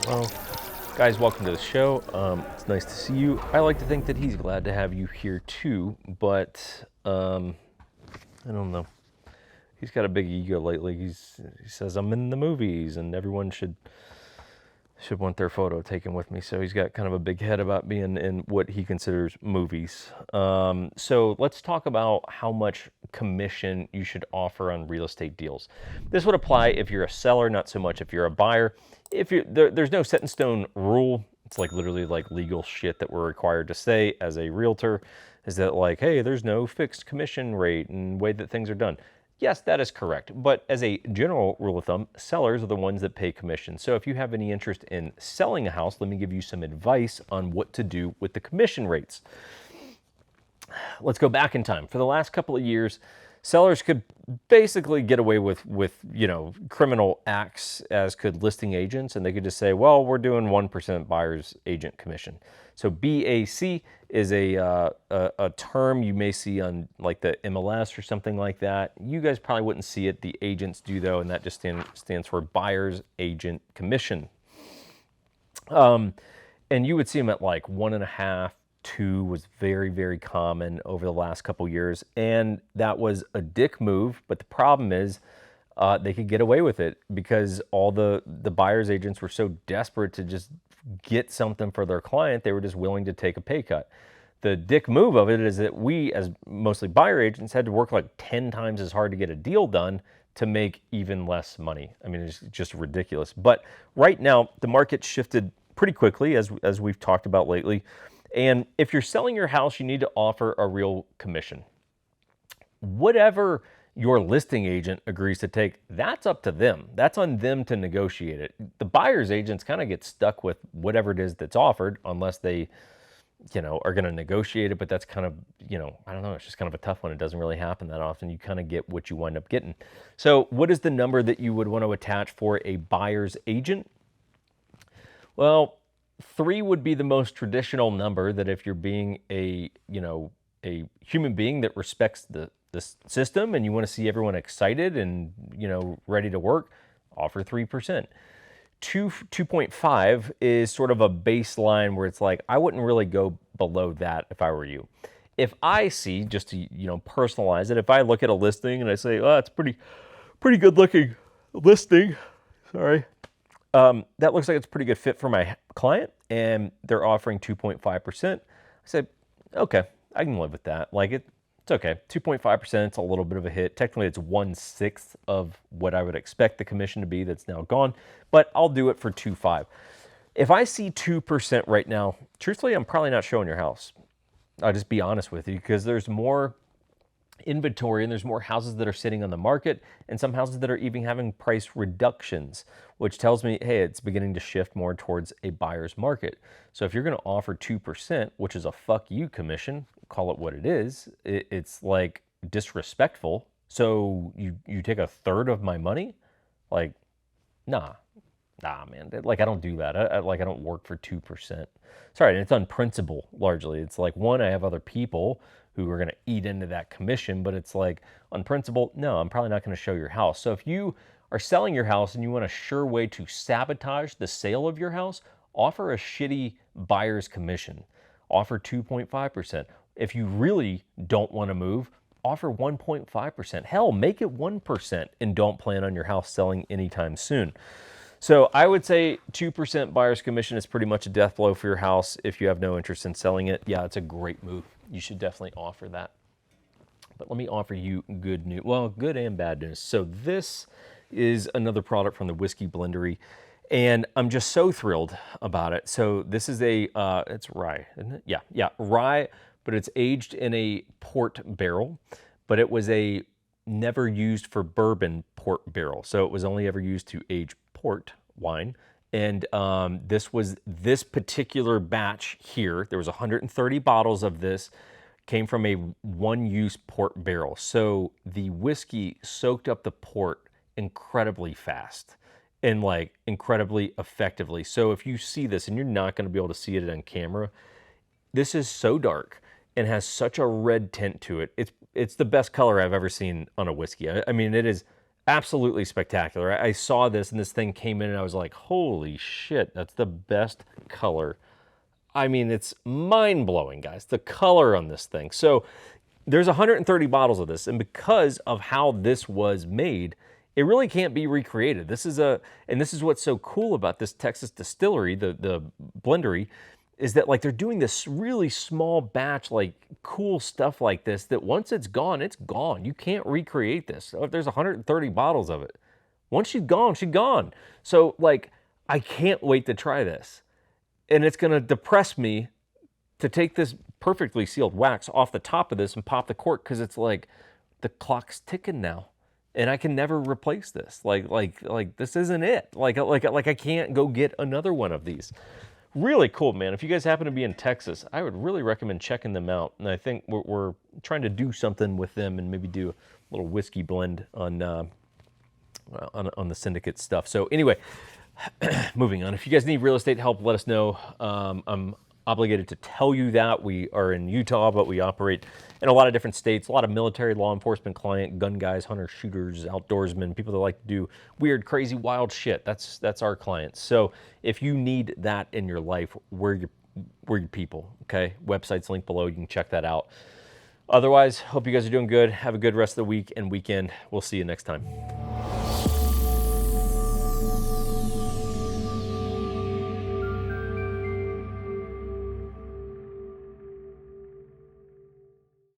Well, guys, welcome to the show. It's nice to see you. I like to think that he's glad to have you here too, but I don't know. He's got a big ego lately. He says I'm in the movies and everyone should want their photo taken with me. So he's got kind of a big head about being in what he considers movies. So let's talk about how much commission you should offer on real estate deals. This would apply if you're a seller, not so much if you're a buyer. If you there's no set in stone rule. It's like literally like legal shit that we're required to say as a realtor. Is that like, hey, there's no fixed commission rate and way that things are done. Yes, that is correct. But as a general rule of thumb, sellers are the ones that pay commission. So if you have any interest in selling a house, let me give you some advice on what to do with the commission rates. Let's go back in time. For the last couple of years, sellers could basically get away with criminal acts as could listing agents, and they could just say, well, we're doing 1% buyer's agent commission. So BAC is a term you may see on like the MLS or something like that. You guys probably wouldn't see it. The agents do though, and that just stands for buyer's agent commission. And you would see them at like 1.5, 2 was very, very common over the last couple years. And that was a dick move. But the problem is they could get away with it because all the buyer's agents were so desperate to just get something for their client. They were just willing to take a pay cut. The dick move of it is that we, as mostly buyer agents, had to work like 10 times as hard to get a deal done to make even less money. I mean, it's just ridiculous. But right now, the market shifted pretty quickly, as we've talked about lately. And if you're selling your house, you need to offer a real commission. Whatever your listing agent agrees to take, that's up to them. That's on them to negotiate it. The buyer's agents kind of get stuck with whatever it is that's offered unless they, are going to negotiate it. But that's kind of, I don't know, it's just kind of a tough one. It doesn't really happen that often. You kind of get what you wind up getting. So what is the number that you would want to attach for a buyer's agent? Well, 3 would be the most traditional number that if you're being a human being that respects the system and you want to see everyone excited and, ready to work, offer 3%. 2.5 is sort of a baseline where it's like, I wouldn't really go below that if I were you. If I see, just to, personalize it, if I look at a listing and I say, oh, it's pretty good looking listing, sorry, that looks like it's a pretty good fit for my client, and they're offering 2.5%. I said, okay, I can live with that. Like it's okay. 2.5%, it's a little bit of a hit. Technically, it's 1/6 of what I would expect the commission to be that's now gone, but I'll do it for 2.5. If I see 2% right now, truthfully, I'm probably not showing your house. I'll just be honest with you because there's more inventory and there's more houses that are sitting on the market and some houses that are even having price reductions, which tells me, hey, it's beginning to shift more towards a buyer's market. So if you're going to offer 2%, which is a fuck you commission, call it what it is, it's like disrespectful. So you take a third of my money? Like, nah, man. Like, I don't do that. I don't work for 2%. Sorry, and it's on principle largely. It's like, one, I have other people who are going to eat into that commission, but it's like, on principle, no, I'm probably not going to show your house. So if you are selling your house and you want a sure way to sabotage the sale of your house, offer a shitty buyer's commission. Offer 2.5%. If you really don't want to move, offer 1.5%. Hell, make it 1% and don't plan on your house selling anytime soon. So I would say 2% buyer's commission is pretty much a death blow for your house if you have no interest in selling it. Yeah, it's a great move. You should definitely offer that. But let me offer you good news. Well, good and bad news. So this is another product from the Whiskey Blendery, and I'm just so thrilled about it. So this is it's rye, isn't it? Yeah, rye, but it's aged in a port barrel, but it was a never used for bourbon port barrel. So it was only ever used to age port wine. And this particular batch here, there was 130 bottles of this, came from a one-use port barrel. So the whiskey soaked up the port incredibly fast and like incredibly effectively. So if you see this, and you're not going to be able to see it on camera, this is so dark and has such a red tint to it. It's the best color I've ever seen on a whiskey. I mean, it is Absolutely spectacular. I saw this and this thing came in and I was like, holy shit, that's the best color. I mean, it's mind blowing, guys, the color on this thing. So there's 130 bottles of this, and because of how this was made, it really can't be recreated. And this is what's so cool about this Texas distillery, the blendery, is that like they're doing this really small batch, like cool stuff like this, that once it's gone, it's gone. You can't recreate this. So if there's 130 bottles of it, once she's gone, she's gone. So like, I can't wait to try this. And it's gonna depress me to take this perfectly sealed wax off the top of this and pop the cork, because it's like the clock's ticking now and I can never replace this. Like this isn't it. Like I can't go get another one of these. Really cool, man. If you guys happen to be in Texas, I would really recommend checking them out. And I think we're trying to do something with them and maybe do a little whiskey blend on the Syndicate stuff. So anyway, moving on. If you guys need real estate help, let us know. I'm obligated to tell you that. We are in Utah, but we operate in a lot of different states, a lot of military, law enforcement client, gun guys, hunters, shooters, outdoorsmen, people that like to do weird, crazy, wild shit. That's our clients. So if you need that in your life, we're your people, okay? Website's linked below. You can check that out. Otherwise, hope you guys are doing good. Have a good rest of the week and weekend. We'll see you next time.